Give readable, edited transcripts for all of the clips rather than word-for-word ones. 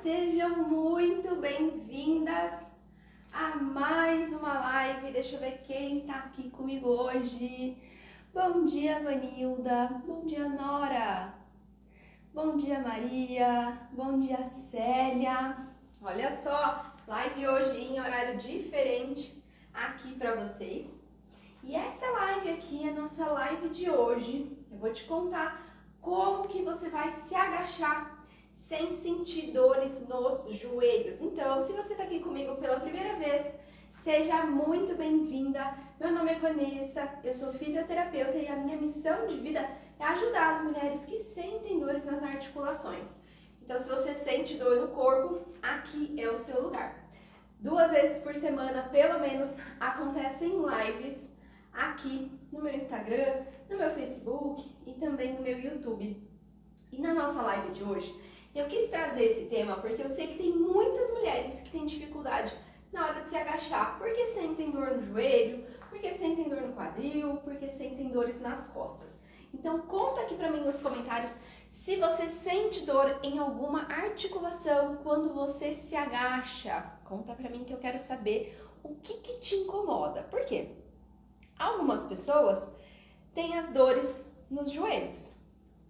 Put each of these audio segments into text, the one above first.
sejam muito bem-vindas a mais uma live. Deixa eu ver quem tá aqui comigo hoje. Bom dia, Vanilda. Bom dia, Nora. Bom dia, Maria. Bom dia, Célia. Olha só, live hoje em horário diferente aqui para vocês. E essa live aqui é a nossa live de hoje. Eu vou te contar como que você vai se agachar sem sentir dores nos joelhos. Então, se você está aqui comigo pela primeira vez, seja muito bem-vinda. Meu nome é Vanessa, eu sou fisioterapeuta e a minha missão de vida é ajudar as mulheres que sentem dores nas articulações. Então, se você sente dor no corpo, aqui é o seu lugar. 2 vezes por semana, pelo menos, acontecem lives aqui no meu Instagram, no meu Facebook e também no meu YouTube. E na nossa live de hoje, eu quis trazer esse tema porque eu sei que tem muitas mulheres que têm dificuldade na hora de se agachar, porque sentem dor no joelho, porque sentem dor no quadril, porque sentem dores nas costas. Então conta aqui pra mim nos comentários se você sente dor em alguma articulação quando você se agacha. Conta pra mim que eu quero saber o que te incomoda. Por quê? Algumas pessoas têm as dores nos joelhos.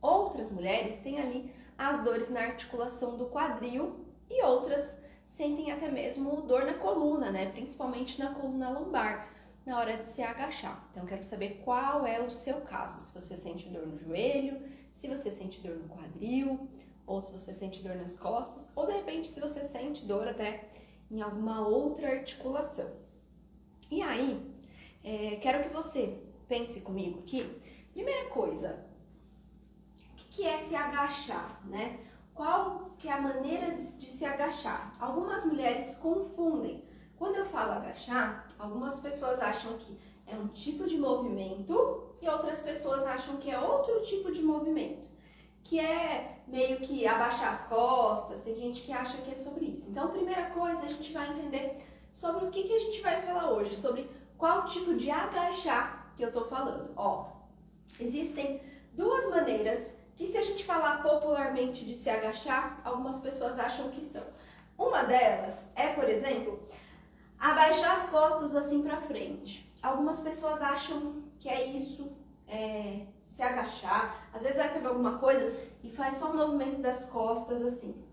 Outras mulheres têm ali as dores na articulação do quadril e outras sentem até mesmo dor na coluna, né? Principalmente na coluna lombar, na hora de se agachar. Então, eu quero saber qual é o seu caso. Se você sente dor no joelho, se você sente dor no quadril, ou se você sente dor nas costas, ou de repente se você sente dor até em alguma outra articulação. E aí, quero que você pense comigo aqui. Primeira coisa, o que é se agachar, né? Qual que é a maneira de se agachar? Algumas mulheres confundem. Quando eu falo agachar, algumas pessoas acham que é um tipo de movimento e outras pessoas acham que é outro tipo de movimento, que é meio que abaixar as costas. Tem gente que acha que é sobre isso. Então, primeira coisa, a gente vai entender sobre o que a gente vai falar hoje, sobre qual tipo de agachar que eu tô falando. Ó, existem 2 maneiras que, se a gente falar popularmente de se agachar, algumas pessoas acham que são. Uma delas é, por exemplo, abaixar as costas assim pra frente. Algumas pessoas acham que é isso, se agachar. Às vezes vai pegar alguma coisa e faz só o movimento das costas assim.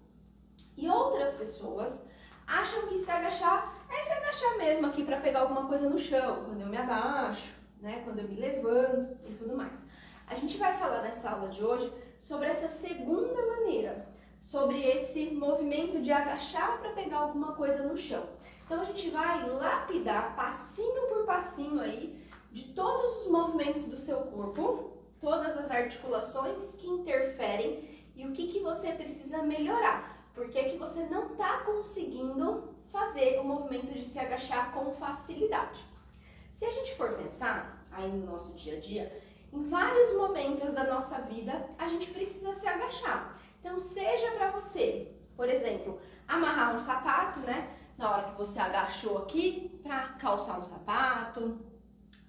E outras pessoas acham que se agachar é se agachar mesmo aqui pra pegar alguma coisa no chão, quando eu me abaixo, né, quando eu me levanto e tudo mais. A gente vai falar nessa aula de hoje sobre essa segunda maneira, sobre esse movimento de agachar para pegar alguma coisa no chão. Então a gente vai lapidar passinho por passinho aí de todos os movimentos do seu corpo, todas as articulações que interferem e o que você precisa melhorar. Por que você não está conseguindo fazer o movimento de se agachar com facilidade? Se a gente for pensar aí no nosso dia a dia, em vários momentos da nossa vida, a gente precisa se agachar. Então, seja para você, por exemplo, amarrar um sapato, né? Na hora que você agachou aqui, para calçar um sapato,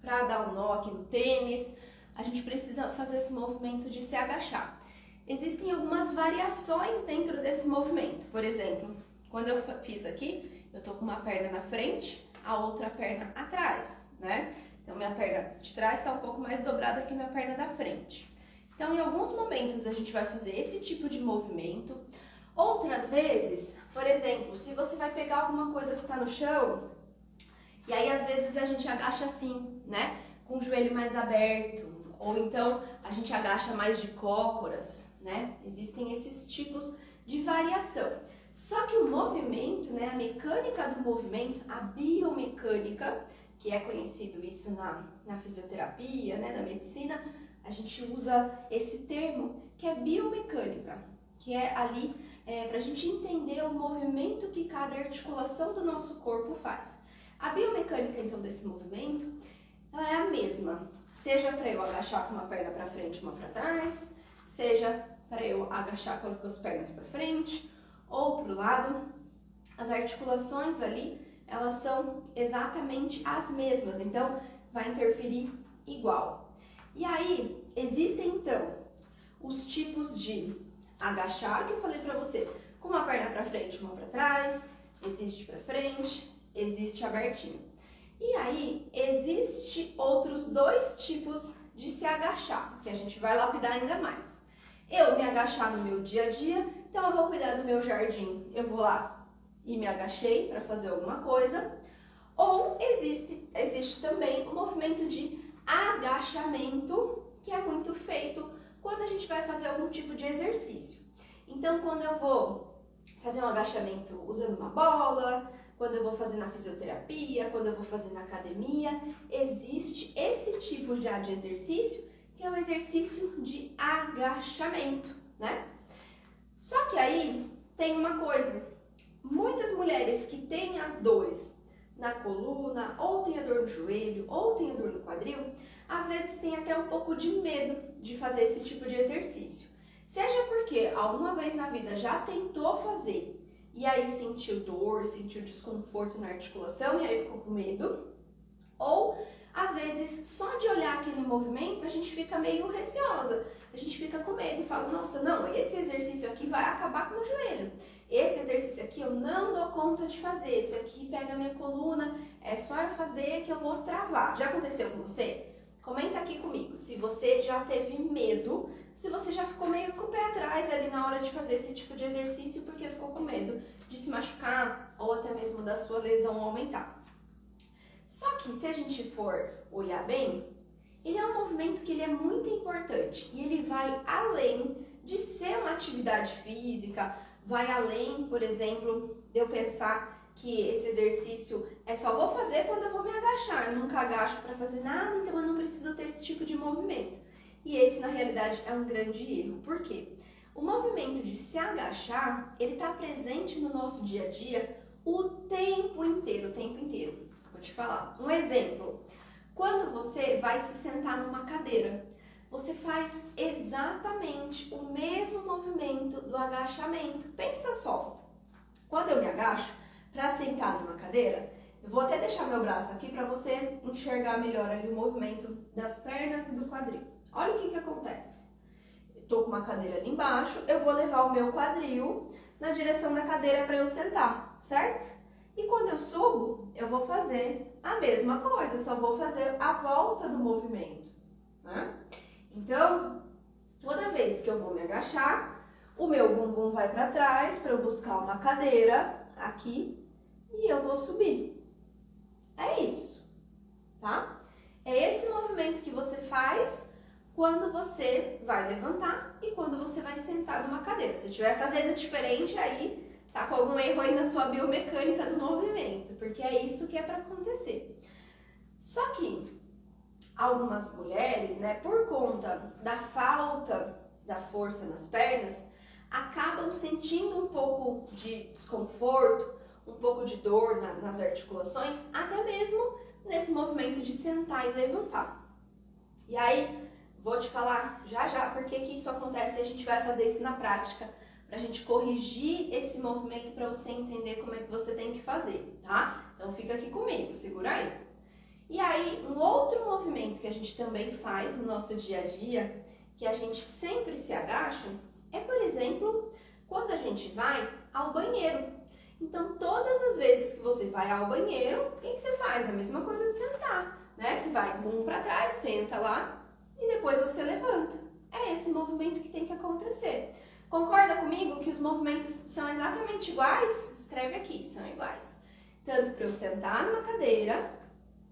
para dar um nó aqui no tênis, a gente precisa fazer esse movimento de se agachar. Existem algumas variações dentro desse movimento. Por exemplo, quando eu fiz aqui, eu tô com uma perna na frente, a outra perna atrás, né? Então, minha perna de trás está um pouco mais dobrada que minha perna da frente. Então, em alguns momentos, a gente vai fazer esse tipo de movimento. Outras vezes, por exemplo, se você vai pegar alguma coisa que está no chão, e aí, às vezes, a gente agacha assim, né? Com o joelho mais aberto. Ou então, a gente agacha mais de cócoras, né? Existem esses tipos de variação. Só que o movimento, né? A mecânica do movimento, a biomecânica, que é conhecido isso na fisioterapia, né, na medicina, a gente usa esse termo que é biomecânica, que é ali para a gente entender o movimento que cada articulação do nosso corpo faz. A biomecânica, então, desse movimento, ela é a mesma, seja para eu agachar com uma perna para frente e uma para trás, seja para eu agachar com as 2 pernas para frente ou para o lado, as articulações ali, elas são exatamente as mesmas, então vai interferir igual. E aí, existem então os tipos de agachar, que eu falei pra você, com uma perna para frente, uma para trás, existe para frente, existe abertinho. E aí, existe outros dois tipos de se agachar, que a gente vai lapidar ainda mais. Eu me agachar no meu dia a dia, então eu vou cuidar do meu jardim, eu vou lá e me agachei para fazer alguma coisa. Ou existe também o movimento de agachamento, que é muito feito quando a gente vai fazer algum tipo de exercício. Então, quando eu vou fazer um agachamento usando uma bola, quando eu vou fazer na fisioterapia, quando eu vou fazer na academia, existe esse tipo de exercício, que é o exercício de agachamento, né? Só que aí tem uma coisa, muitas mulheres que têm as dores na coluna, ou tem a dor no joelho, ou tem a dor no quadril, às vezes tem até um pouco de medo de fazer esse tipo de exercício. Seja porque alguma vez na vida já tentou fazer e aí sentiu dor, sentiu desconforto na articulação e aí ficou com medo, ou às vezes só de olhar aquele movimento a gente fica meio receosa, a gente fica com medo e fala, nossa, não, esse exercício aqui vai acabar com o meu joelho, esse exercício aqui eu não dou conta de fazer, esse aqui pega a minha coluna, é só eu fazer que eu vou travar. Já aconteceu com você? Comenta aqui comigo se você já teve medo, se você já ficou meio com o pé atrás ali na hora de fazer esse tipo de exercício porque ficou com medo de se machucar ou até mesmo da sua lesão aumentar. Só que se a gente for olhar bem, ele é um movimento que ele é muito importante e ele vai além de ser uma atividade física, vai além, por exemplo, de eu pensar que esse exercício é só vou fazer quando eu vou me agachar, eu nunca agacho para fazer nada, então eu não preciso ter esse tipo de movimento. E esse, na realidade, é um grande erro. Por quê? O movimento de se agachar, ele está presente no nosso dia a dia o tempo inteiro, o tempo inteiro. Vou te falar. Um exemplo. Quando você vai se sentar numa cadeira, você faz exatamente o mesmo movimento do agachamento. Pensa só. Quando eu me agacho para sentar numa cadeira, eu vou até deixar meu braço aqui para você enxergar melhor ali o movimento das pernas e do quadril. Olha o que acontece. Estou com uma cadeira ali embaixo, eu vou levar o meu quadril na direção da cadeira para eu sentar, certo? E quando eu subo, eu vou fazer a mesma coisa, só vou fazer a volta do movimento, né? Então, toda vez que eu vou me agachar, o meu bumbum vai para trás para eu buscar uma cadeira aqui e eu vou subir. É isso, tá? É esse movimento que você faz quando você vai levantar e quando você vai sentar numa cadeira. Se estiver fazendo diferente, aí tá com algum erro aí na sua biomecânica do movimento, porque é isso que é para acontecer. Só que algumas mulheres, né, por conta da falta da força nas pernas, acabam sentindo um pouco de desconforto, um pouco de dor nas articulações, até mesmo nesse movimento de sentar e levantar. E aí, vou te falar já por que isso acontece e a gente vai fazer isso na prática, pra gente corrigir esse movimento para você entender como é que você tem que fazer, tá? Então fica aqui comigo, segura aí. E aí, um outro movimento que a gente também faz no nosso dia a dia, que a gente sempre se agacha, é, por exemplo, quando a gente vai ao banheiro. Então, todas as vezes que você vai ao banheiro, o que você faz? A mesma coisa de sentar, né? Você vai bumbum para trás, senta lá e depois você levanta. É esse movimento que tem que acontecer. Concorda comigo que os movimentos são exatamente iguais? Escreve aqui, são iguais. Tanto para eu sentar numa cadeira,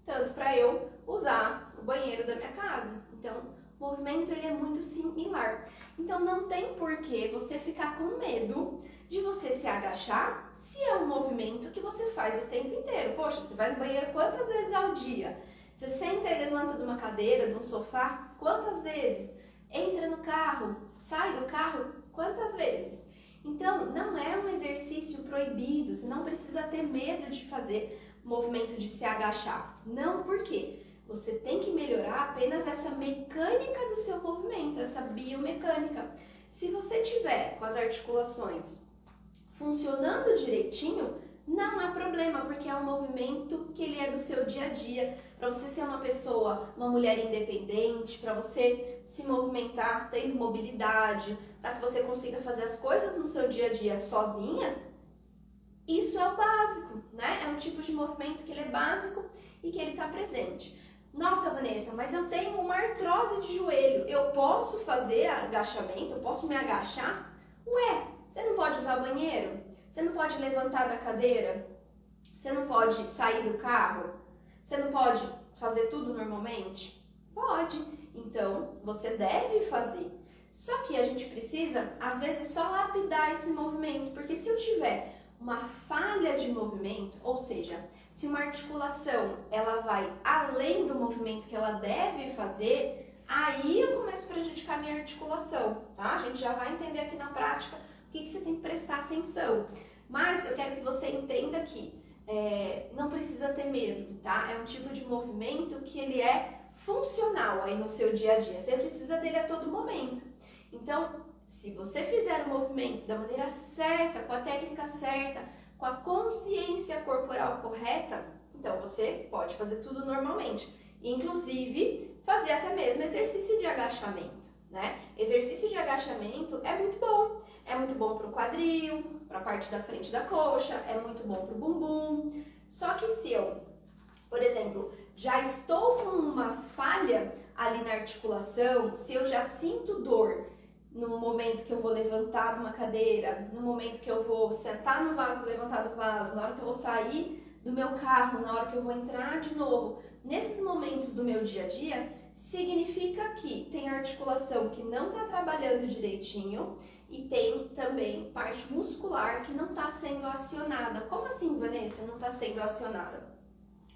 tanto para eu usar o banheiro da minha casa. Então, o movimento ele é muito similar. Então, não tem por que você ficar com medo de você se agachar se é um movimento que você faz o tempo inteiro. Poxa, você vai no banheiro quantas vezes ao dia? Você senta e levanta de uma cadeira, de um sofá, quantas vezes? Entra no carro, sai do carro, quantas vezes? Então, não é um exercício proibido, você não precisa ter medo de fazer o movimento de se agachar. Não, por quê? Você tem que melhorar apenas essa mecânica do seu movimento, essa biomecânica. Se você tiver com as articulações funcionando direitinho, Não há problema, porque é um movimento que ele é do seu dia a dia. Para você ser uma pessoa, uma mulher independente, para você se movimentar tendo mobilidade, para que você consiga fazer as coisas no seu dia a dia sozinha, isso é o básico, né? É um tipo de movimento que ele é básico e que ele está presente. Nossa, Vanessa, mas eu tenho uma artrose de joelho, eu posso fazer agachamento? Eu posso me agachar? Ué, você não pode usar o banheiro? Você não pode levantar da cadeira? Você não pode sair do carro? Você não pode fazer tudo normalmente? Pode. Então, você deve fazer. Só que a gente precisa, às vezes, só lapidar esse movimento, porque se eu tiver uma falha de movimento, ou seja, se uma articulação ela vai além do movimento que ela deve fazer, aí eu começo a prejudicar a minha articulação, tá? A gente já vai entender aqui na prática o que você tem que prestar atenção. Mas eu quero que você entenda que não precisa ter medo, tá? É um tipo de movimento que ele é funcional aí no seu dia a dia. Você precisa dele a todo momento. Então, se você fizer o movimento da maneira certa, com a técnica certa, com a consciência corporal correta, então você pode fazer tudo normalmente. Inclusive, fazer até mesmo exercício de agachamento, né? Exercício de agachamento é muito bom. É muito bom para o quadril, para a parte da frente da coxa, é muito bom para o bumbum. Só que se eu, por exemplo, já estou com uma falha ali na articulação, se eu já sinto dor no momento que eu vou levantar de uma cadeira, no momento que eu vou sentar no vaso, levantar do vaso, na hora que eu vou sair do meu carro, na hora que eu vou entrar de novo, nesses momentos do meu dia a dia, significa que tem articulação que não está trabalhando direitinho e tem também parte muscular que não está sendo acionada. Como assim, Vanessa, não está sendo acionada?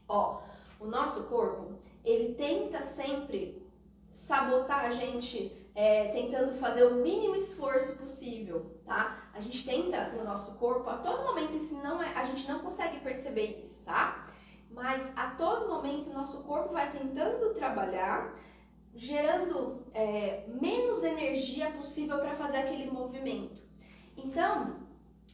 Ó, o nosso corpo, ele tenta sempre sabotar a gente, tentando fazer o mínimo esforço possível, tá? A gente tenta no nosso corpo, a todo momento, isso não é, a gente não consegue perceber isso, tá? Mas a todo momento o nosso corpo vai tentando trabalhar, gerando menos energia possível para fazer aquele movimento. Então,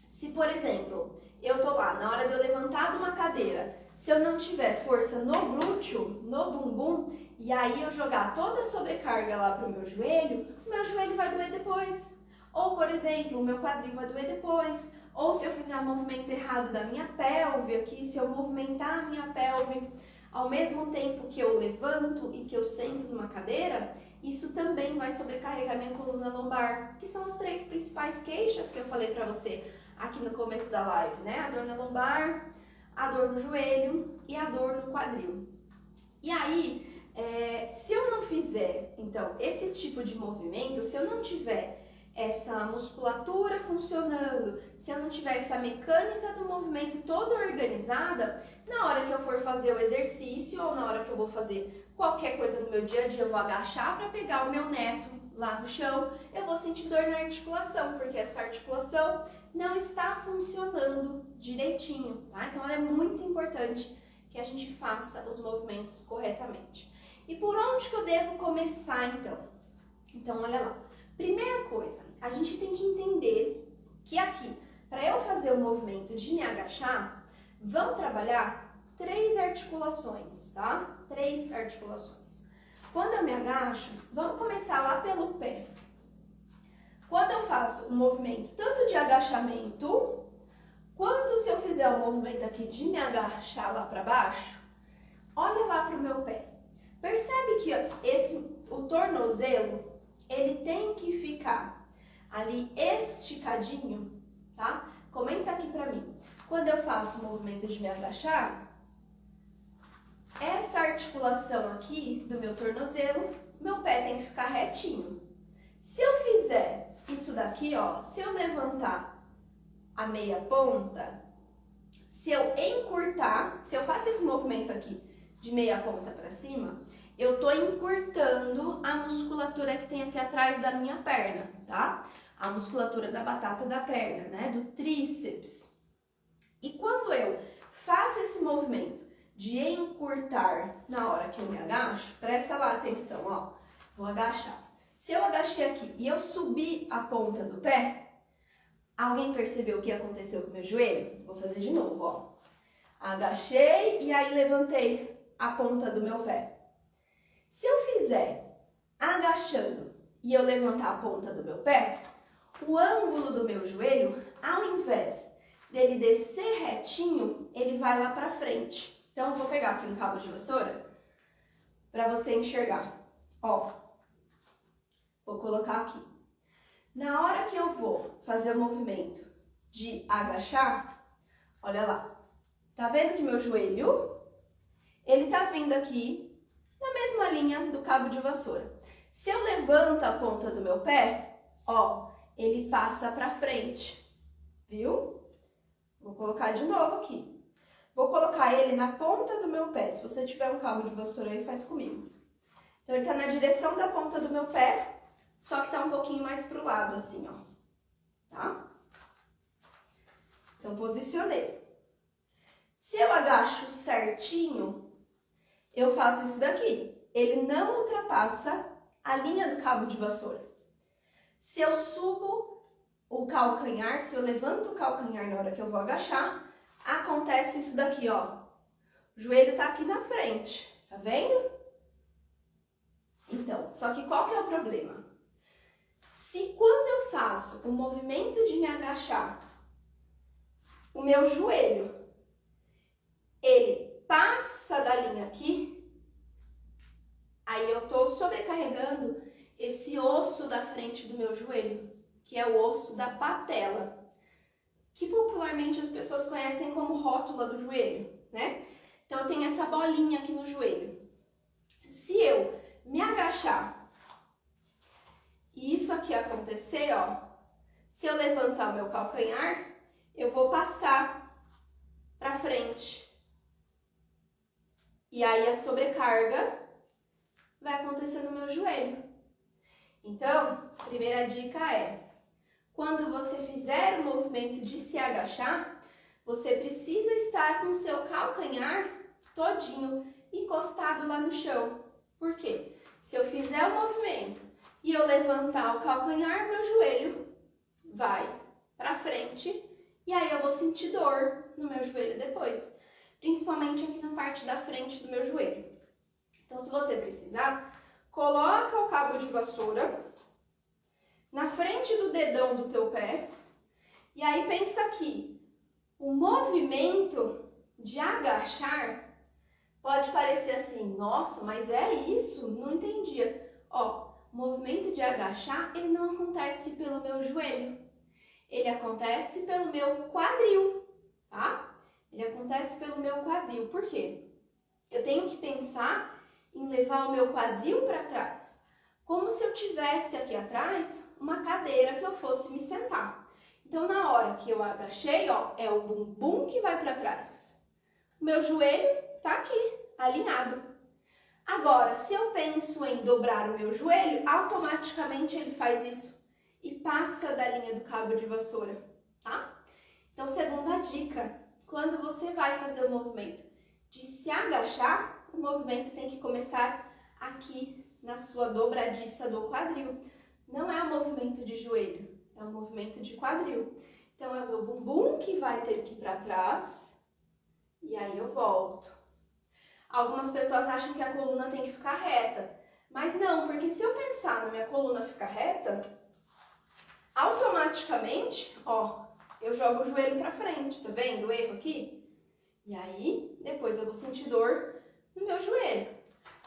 se por exemplo, eu tô lá, na hora de eu levantar de uma cadeira, se eu não tiver força no glúteo, no bumbum, e aí eu jogar toda a sobrecarga lá pro meu joelho, o meu joelho vai doer depois. Ou, por exemplo, o meu quadril vai doer depois. Ou se eu fizer um movimento errado da minha pelve aqui, se eu movimentar a minha pelve ao mesmo tempo que eu levanto e que eu sento numa cadeira, isso também vai sobrecarregar minha coluna lombar, que são as 3 principais queixas que eu falei pra você aqui no começo da live, né? A dor na lombar, a dor no joelho e a dor no quadril. E aí, se eu não fizer, então, esse tipo de movimento, se eu não tiver essa musculatura funcionando, se eu não tiver essa mecânica do movimento toda organizada, na hora que eu for fazer o exercício ou na hora que eu vou fazer qualquer coisa no meu dia a dia, eu vou agachar para pegar o meu neto lá no chão, eu vou sentir dor na articulação, porque essa articulação não está funcionando direitinho, tá? Então ela é muito importante que a gente faça os movimentos corretamente. E por onde que eu devo começar então? Então olha lá. Primeira coisa, a gente tem que entender que aqui, para eu fazer o movimento de me agachar, vamos trabalhar 3 articulações, tá? 3 articulações. Quando eu me agacho, vamos começar lá pelo pé. Quando eu faço um movimento tanto de agachamento, quanto se eu fizer o movimento aqui de me agachar lá para baixo, olha lá para o meu pé. Percebe que o tornozelo, ele tem que ficar ali esticadinho, tá? Comenta aqui pra mim. Quando eu faço o movimento de me agachar, essa articulação aqui do meu tornozelo, meu pé tem que ficar retinho. Se eu fizer isso daqui, ó, se eu levantar a meia ponta, se eu encurtar, se eu faço esse movimento aqui de meia ponta pra cima, eu tô encurtando a musculatura que tem aqui atrás da minha perna, tá? A musculatura da batata da perna, né? Do tríceps. E quando eu faço esse movimento de encurtar na hora que eu me agacho, presta lá atenção, ó. Vou agachar. Se eu agachei aqui e eu subir a ponta do pé, Alguém percebeu o que aconteceu com o meu joelho? Vou fazer de novo, ó. Agachei e aí levantei a ponta do meu pé. Se eu fizer agachando e eu levantar a ponta do meu pé, o ângulo do meu joelho, ao invés dele descer retinho, ele vai lá pra frente. Então, eu vou pegar aqui um cabo de vassoura para você enxergar. Ó, vou colocar aqui. Na hora que eu vou fazer o movimento de agachar, olha lá. Tá vendo que meu joelho, ele tá vindo aqui na mesma linha do cabo de vassoura. Se eu levanto a ponta do meu pé, ó, ele passa pra frente, viu? Vou colocar de novo aqui. Vou colocar ele na ponta do meu pé. Se você tiver um cabo de vassoura aí, faz comigo. Então, ele tá na direção da ponta do meu pé, só que tá um pouquinho mais pro lado, assim, ó. Tá? Então, posicionei. Se eu agacho certinho, eu faço isso daqui. Ele não ultrapassa a linha do cabo de vassoura. Se eu subo o calcanhar, se eu levanto o calcanhar na hora que eu vou agachar, acontece isso daqui, ó. O joelho tá aqui na frente, tá vendo? Então, só que qual que é o problema? Se quando eu faço o movimento de me agachar, o meu joelho, ele passa da linha aqui, aí eu tô sobrecarregando esse osso da frente do meu joelho, que é o osso da patela, que popularmente as pessoas conhecem como rótula do joelho, né? Então, eu tenho essa bolinha aqui no joelho. Se eu me agachar e isso aqui acontecer, ó, se eu levantar o meu calcanhar, eu vou passar pra frente. E aí, a sobrecarga vai acontecer no meu joelho. Então, a primeira dica é, quando você fizer o movimento de se agachar, você precisa estar com o seu calcanhar todinho encostado lá no chão. Por quê? Se eu fizer o movimento e eu levantar o calcanhar, meu joelho vai pra frente e aí eu vou sentir dor no meu joelho depois, principalmente aqui na parte da frente do meu joelho. Então, se você precisar, coloca o cabo de vassoura na frente do dedão do teu pé e aí pensa aqui, o movimento de agachar pode parecer assim, nossa, mas é isso? Não entendia. Ó, o movimento de agachar, ele não acontece pelo meu joelho, ele acontece pelo meu quadril, tá? Ele acontece pelo meu quadril. Por quê? Eu tenho que pensar em levar o meu quadril para trás, como se eu tivesse aqui atrás uma cadeira que eu fosse me sentar. Então, na hora que eu agachei, ó, é o bumbum que vai para trás. O meu joelho tá aqui, alinhado. Agora, se eu penso em dobrar o meu joelho, automaticamente ele faz isso e passa da linha do cabo de vassoura, tá? Então, segunda dica, quando você vai fazer o movimento de se agachar, o movimento tem que começar aqui na sua dobradiça do quadril. Não é um movimento de joelho, é um movimento de quadril. Então, é o meu bumbum que vai ter que ir para trás e aí eu volto. Algumas pessoas acham que a coluna tem que ficar reta, mas não, porque se eu pensar na minha coluna ficar reta, automaticamente, ó, eu jogo o joelho para frente, tá vendo o erro aqui? E aí, depois eu vou sentir dor no meu joelho.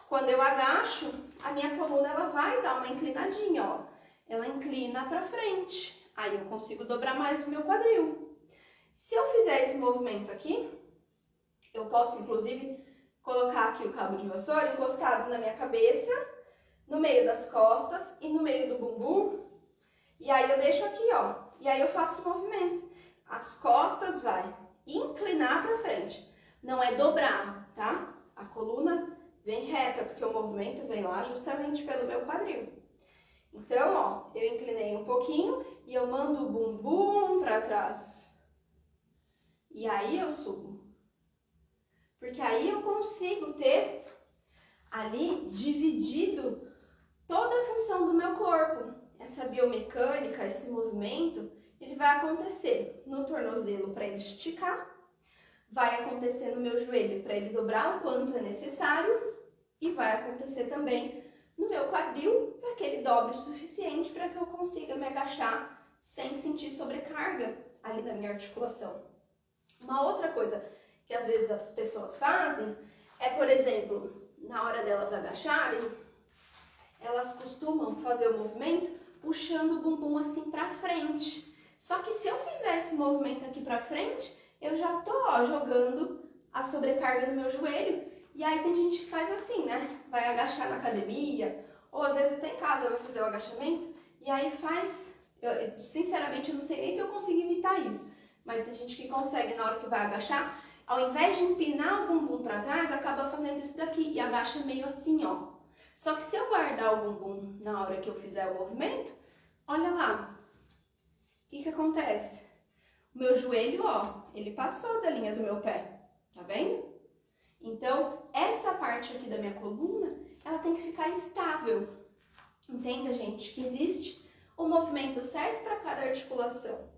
Quando eu agacho, a minha coluna ela vai dar uma inclinadinha, ó. Ela inclina para frente. Aí eu consigo dobrar mais o meu quadril. Se eu fizer esse movimento aqui, eu posso inclusive colocar aqui o cabo de vassoura encostado na minha cabeça, no meio das costas e no meio do bumbum. E aí eu deixo aqui, ó. E aí eu faço o movimento. As costas vai inclinar para frente. Não é dobrar, tá? A coluna vem reta, porque o movimento vem lá justamente pelo meu quadril. Então, ó, eu inclinei um pouquinho e eu mando o bumbum para trás. E aí eu subo. Porque aí eu consigo ter ali dividido toda a função do meu corpo. Essa biomecânica, esse movimento, ele vai acontecer no tornozelo para ele esticar, vai acontecer no meu joelho para ele dobrar o quanto é necessário e vai acontecer também no meu quadril para que ele dobre o suficiente para que eu consiga me agachar sem sentir sobrecarga ali na minha articulação. Uma outra coisa que às vezes as pessoas fazem é, por exemplo, na hora delas agacharem, elas costumam fazer o movimento puxando o bumbum assim para frente. Só que se eu fizer esse movimento aqui para frente, eu já tô jogando a sobrecarga no meu joelho. E aí tem gente que faz assim, né? Vai agachar na academia, ou às vezes até em casa vai fazer o agachamento, e aí faz... Eu, sinceramente, eu não sei nem se eu consigo imitar isso, mas tem gente que consegue, na hora que vai agachar, ao invés de empinar o bumbum para trás, acaba fazendo isso daqui e agacha meio assim, ó. Só que se eu guardar o bumbum na hora que eu fizer o movimento, olha lá, o que acontece? O meu joelho, ó, ele passou da linha do meu pé, tá vendo? Então, essa parte aqui da minha coluna, ela tem que ficar estável. Entenda, gente, que existe o movimento certo para cada articulação.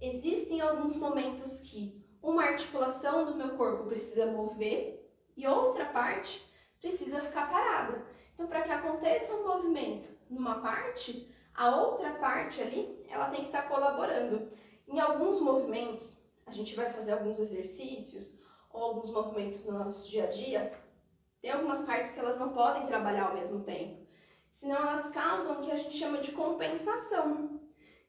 Existem alguns momentos que uma articulação do meu corpo precisa mover e outra parte precisa ficar parada. Então, para que aconteça um movimento numa parte, a outra parte ali, ela tem que estar colaborando. Em alguns movimentos, a gente vai fazer alguns exercícios ou alguns movimentos no nosso dia a dia, tem algumas partes que elas não podem trabalhar ao mesmo tempo. Senão elas causam o que a gente chama de compensação.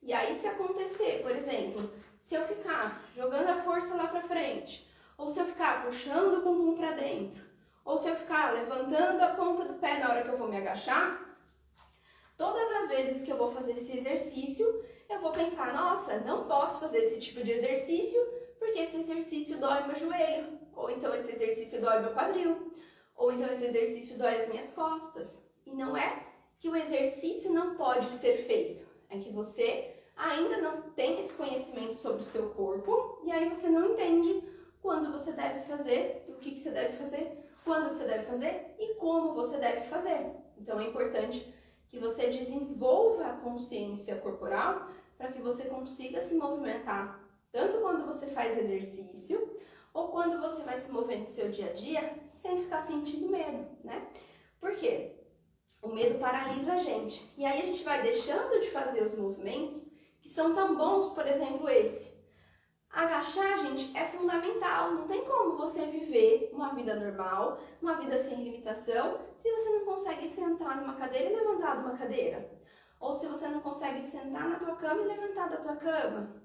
E aí se acontecer, por exemplo, se eu ficar jogando a força lá pra frente, ou se eu ficar puxando o bumbum pra dentro, ou se eu ficar levantando a ponta do pé na hora que eu vou me agachar, todas as vezes que eu vou fazer esse exercício, eu vou pensar, nossa, não posso fazer esse tipo de exercício, porque esse exercício dói meu joelho, ou então esse exercício dói meu quadril, ou então esse exercício dói as minhas costas. E não é que o exercício não pode ser feito, é que você ainda não tem esse conhecimento sobre o seu corpo e aí você não entende quando você deve fazer, o que você deve fazer, quando você deve fazer e como você deve fazer. Então é importante que você desenvolva a consciência corporal para que você consiga se movimentar, tanto quando você faz exercício ou quando você vai se mover no seu dia a dia sem ficar sentindo medo, né? Por quê? O medo paralisa a gente. E aí a gente vai deixando de fazer os movimentos que são tão bons, por exemplo, esse. Agachar, gente, é fundamental. Não tem como você viver uma vida normal, uma vida sem limitação, se você não consegue sentar numa cadeira e levantar de uma cadeira. Ou se você não consegue sentar na tua cama e levantar da tua cama.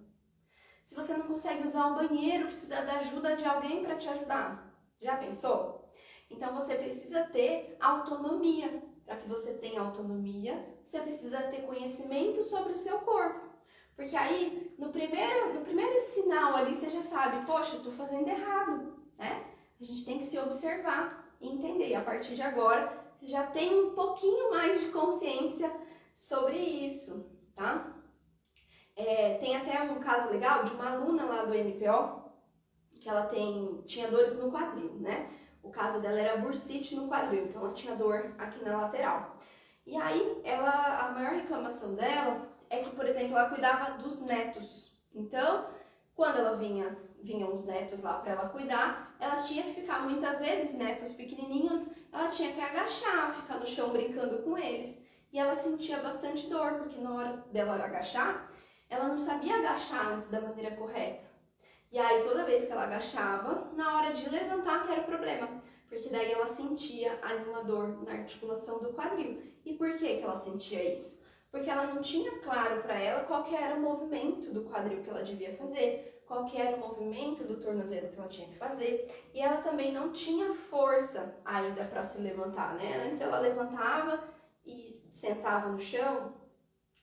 Se você não consegue usar o banheiro, precisa da ajuda de alguém para te ajudar. Já pensou? Então você precisa ter autonomia. Para que você tenha autonomia, você precisa ter conhecimento sobre o seu corpo. Porque aí, no primeiro sinal ali, você já sabe, poxa, eu tô fazendo errado, né? A gente tem que se observar e entender. E a partir de agora, você já tem um pouquinho mais de consciência sobre isso, tá? Tem até um caso legal de uma aluna lá do MPO, que ela tinha dores no quadril, né? O caso dela era bursite no quadril, então ela tinha dor aqui na lateral. E aí, a maior reclamação dela é que, por exemplo, ela cuidava dos netos. Então, quando ela vinham os netos lá para ela cuidar, ela tinha que ficar muitas vezes, netos pequenininhos, ela tinha que agachar, ficar no chão brincando com eles. E ela sentia bastante dor, porque na hora dela agachar, ela não sabia agachar antes da maneira correta. E aí, toda vez que ela agachava, na hora de levantar que era o problema, porque daí ela sentia ali uma dor na articulação do quadril. E por que ela sentia isso? Porque ela não tinha claro para ela qual que era o movimento do quadril que ela devia fazer, qual que era o movimento do tornozelo que ela tinha que fazer, e ela também não tinha força ainda para se levantar, né? Antes ela levantava e sentava no chão,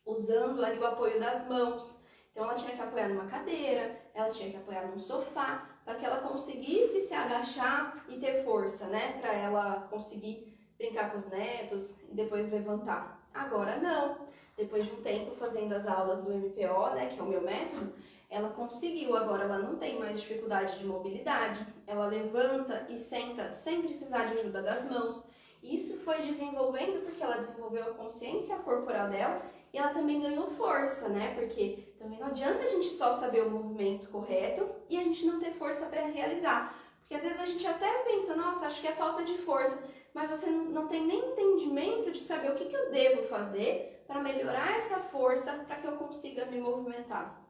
usando ali o apoio das mãos. Então ela tinha que apoiar numa cadeira, ela tinha que apoiar num sofá, para que ela conseguisse se agachar e ter força, né? Para ela conseguir brincar com os netos e depois levantar. Agora não. Depois de um tempo fazendo as aulas do MPO, né, que é o meu método, ela conseguiu. Agora ela não tem mais dificuldade de mobilidade. Ela levanta e senta sem precisar de ajuda das mãos. Isso foi desenvolvendo porque ela desenvolveu a consciência corporal dela e ela também ganhou força, né? Porque também não adianta a gente só saber o movimento correto e a gente não ter força para realizar. Porque às vezes a gente até pensa, nossa, acho que é falta de força, mas você não tem nem entendimento de saber o que eu devo fazer para melhorar essa força para que eu consiga me movimentar.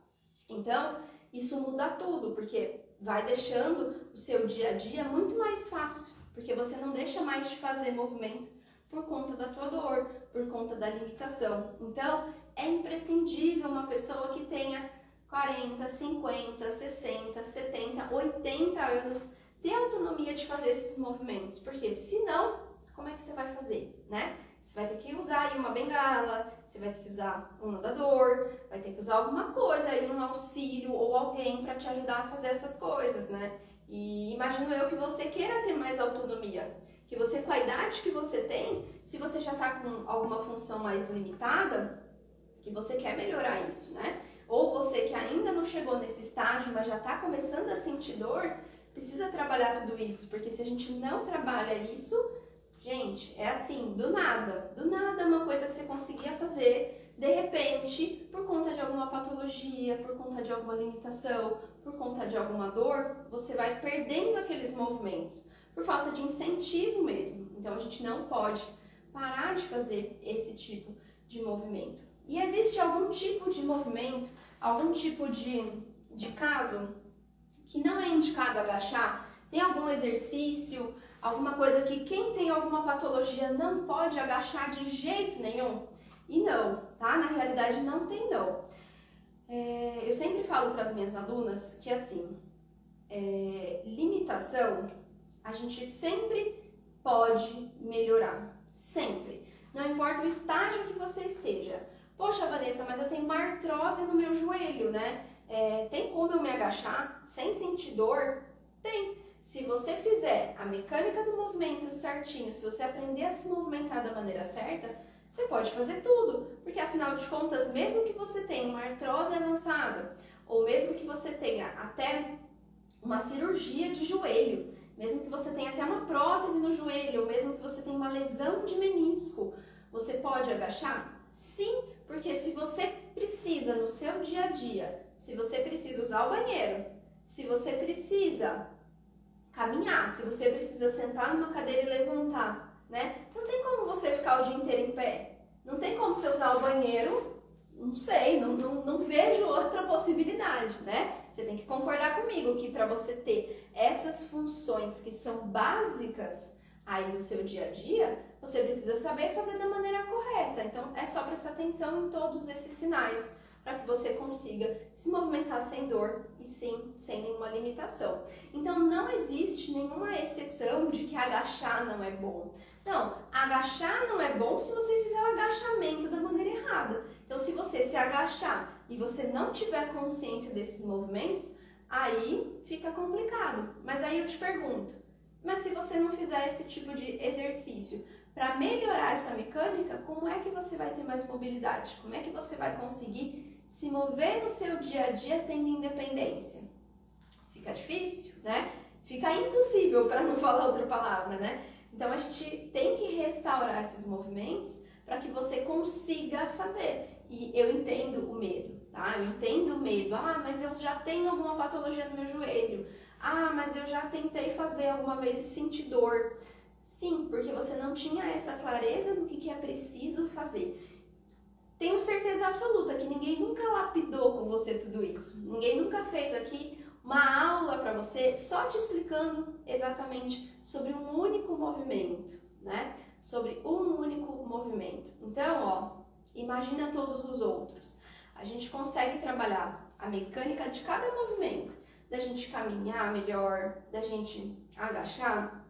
Então, isso muda tudo, porque vai deixando o seu dia a dia muito mais fácil, porque você não deixa mais de fazer movimento por conta da tua dor, por conta da limitação. Então, é imprescindível uma pessoa que tenha 40, 50, 60, 70, 80 anos ter autonomia de fazer esses movimentos, porque senão, como é que você vai fazer, né? Você vai ter que usar aí uma bengala, você vai ter que usar um andador, vai ter que usar alguma coisa aí, um auxílio ou alguém para te ajudar a fazer essas coisas, né? E imagino eu que você queira ter mais autonomia, que você, com a idade que você tem, se você já está com alguma função mais limitada, que você quer melhorar isso, né? Ou você que ainda não chegou nesse estágio, mas já está começando a sentir dor, precisa trabalhar tudo isso, porque se a gente não trabalha isso, gente, é assim, do nada uma coisa que você conseguia fazer, de repente, por conta de alguma patologia, por conta de alguma limitação, por conta de alguma dor, você vai perdendo aqueles movimentos, por falta de incentivo mesmo. Então a gente não pode parar de fazer esse tipo de movimento. E existe algum tipo de movimento, algum tipo de caso que não é indicado agachar? Tem algum exercício, alguma coisa que quem tem alguma patologia não pode agachar de jeito nenhum? E não, tá? Na realidade não tem não. Eu sempre falo para as minhas alunas que assim, limitação a gente sempre pode melhorar, sempre. Não importa o estágio que você esteja. Poxa, Vanessa, mas eu tenho uma artrose no meu joelho, né? Tem como eu me agachar sem sentir dor? Tem. Se você fizer a mecânica do movimento certinho, se você aprender a se movimentar da maneira certa, você pode fazer tudo. Porque afinal de contas, mesmo que você tenha uma artrose avançada, ou mesmo que você tenha até uma cirurgia de joelho, mesmo que você tenha até uma prótese no joelho, ou mesmo que você tenha uma lesão de menisco, você pode agachar? Sim, porque se você precisa no seu dia a dia, se você precisa usar o banheiro, se você precisa caminhar, se você precisa sentar numa cadeira e levantar, né? Não tem como você ficar o dia inteiro em pé. Não tem como você usar o banheiro, não sei, não vejo outra possibilidade, né? Você tem que concordar comigo que para você ter essas funções que são básicas aí no seu dia a dia, você precisa saber fazer da maneira correta. Então, é só prestar atenção em todos esses sinais para que você consiga se movimentar sem dor e sim, sem nenhuma limitação. Então, não existe nenhuma exceção de que agachar não é bom. Não, agachar não é bom se você fizer o agachamento da maneira errada. Então, se você se agachar e você não tiver consciência desses movimentos, aí fica complicado. Mas aí eu te pergunto, mas se você não fizer esse tipo de exercício para melhorar essa mecânica, como é que você vai ter mais mobilidade? Como é que você vai conseguir se mover no seu dia a dia tendo independência? Fica difícil, né? Fica impossível, para não falar outra palavra, né? Então a gente tem que restaurar esses movimentos para que você consiga fazer. E eu entendo o medo, tá? Eu entendo o medo. Ah, mas eu já tenho alguma patologia no meu joelho. Ah, mas eu já tentei fazer alguma vez e senti dor. Sim, porque você não tinha essa clareza do que é preciso fazer. Tenho certeza absoluta que ninguém nunca lapidou com você tudo isso. Ninguém nunca fez aqui uma aula para você só te explicando exatamente sobre um único movimento, né? Sobre um único movimento. Então, ó, imagina todos os outros. A gente consegue trabalhar a mecânica de cada movimento, da gente caminhar melhor, da gente agachar,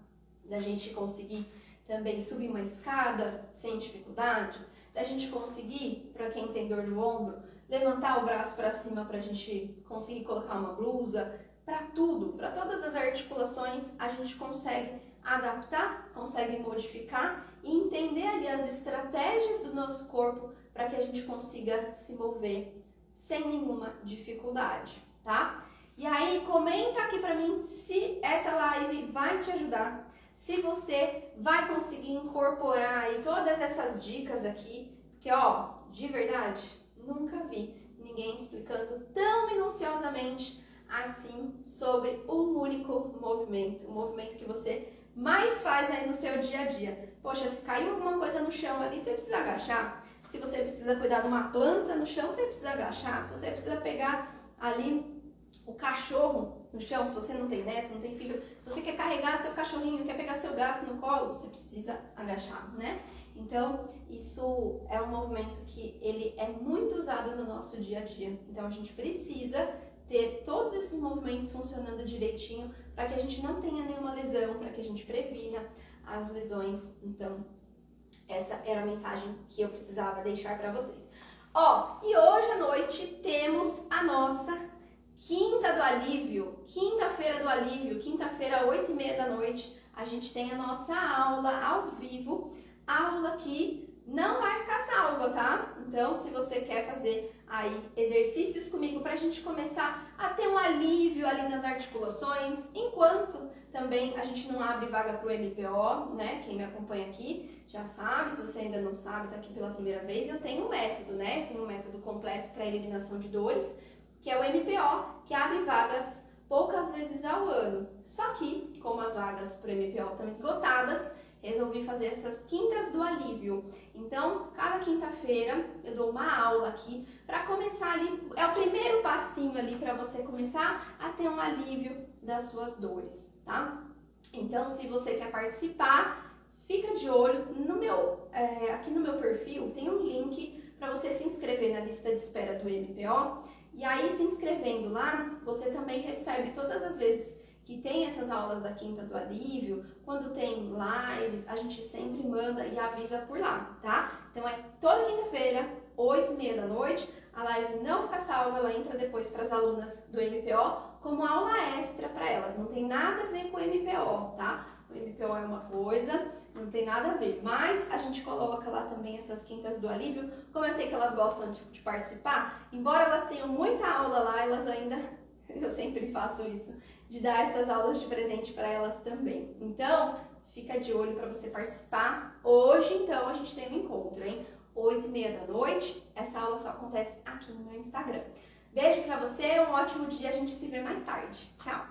da gente conseguir também subir uma escada sem dificuldade, da gente conseguir, para quem tem dor no ombro, levantar o braço para cima para a gente conseguir colocar uma blusa, para tudo, para todas as articulações a gente consegue adaptar, consegue modificar e entender ali as estratégias do nosso corpo para que a gente consiga se mover sem nenhuma dificuldade, tá? E aí comenta aqui para mim se essa live vai te ajudar, se você vai conseguir incorporar aí todas essas dicas aqui, Porque, ó, de verdade, nunca vi ninguém explicando tão minuciosamente assim sobre um único movimento. O movimento que você mais faz aí no seu dia a dia. Poxa, se caiu alguma coisa no chão ali, você precisa agachar. Se você precisa cuidar de uma planta no chão, você precisa agachar. Se você precisa pegar ali o cachorro no chão, se você não tem neto, não tem filho, se você quer carregar seu cachorrinho, quer pegar seu gato no colo, você precisa agachar, né? Então, isso é um movimento que ele é muito usado no nosso dia a dia. Então, a gente precisa ter todos esses movimentos funcionando direitinho para que a gente não tenha nenhuma lesão, para que a gente previna as lesões. Então, essa era a mensagem que eu precisava deixar para vocês. Ó, e hoje à noite temos a nossa Quinta do Alívio, quinta-feira do Alívio, quinta-feira, 8h30 da noite, a gente tem a nossa aula ao vivo, aula que não vai ficar salva, tá? Então, se você quer fazer aí exercícios comigo pra gente começar a ter um alívio ali nas articulações, enquanto também a gente não abre vaga pro MPO, né? Quem me acompanha aqui já sabe, se você ainda não sabe, tá aqui pela primeira vez, eu tenho um método, né? Eu tenho um método completo para eliminação de dores, que é o MPO, que abre vagas poucas vezes ao ano. Só que, como as vagas para o MPO estão esgotadas, resolvi fazer essas quintas do alívio. Então, cada quinta-feira eu dou uma aula aqui para começar ali, é o primeiro passinho ali para você começar a ter um alívio das suas dores, tá? Então, se você quer participar, fica de olho no meu, aqui no meu perfil tem um link para você se inscrever na lista de espera do MPO. E aí, se inscrevendo lá, você também recebe todas as vezes que tem essas aulas da Quinta do Alívio, quando tem lives, a gente sempre manda e avisa por lá, tá? Então é toda quinta-feira, 8h30 da noite, a live não fica salva, ela entra depois para as alunas do MPO como aula extra para elas, não tem nada a ver com o MPO, tá? O MPO é uma coisa, não tem nada a ver, mas a gente coloca lá também essas quintas do alívio, como eu sei que elas gostam de participar, embora elas tenham muita aula lá, elas ainda, eu sempre faço isso, de dar essas aulas de presente para elas também. Então, fica de olho para você participar. Hoje, então, a gente tem um encontro, hein? 8h30 da noite, essa aula só acontece aqui no meu Instagram. Beijo para você, um ótimo dia, a gente se vê mais tarde. Tchau!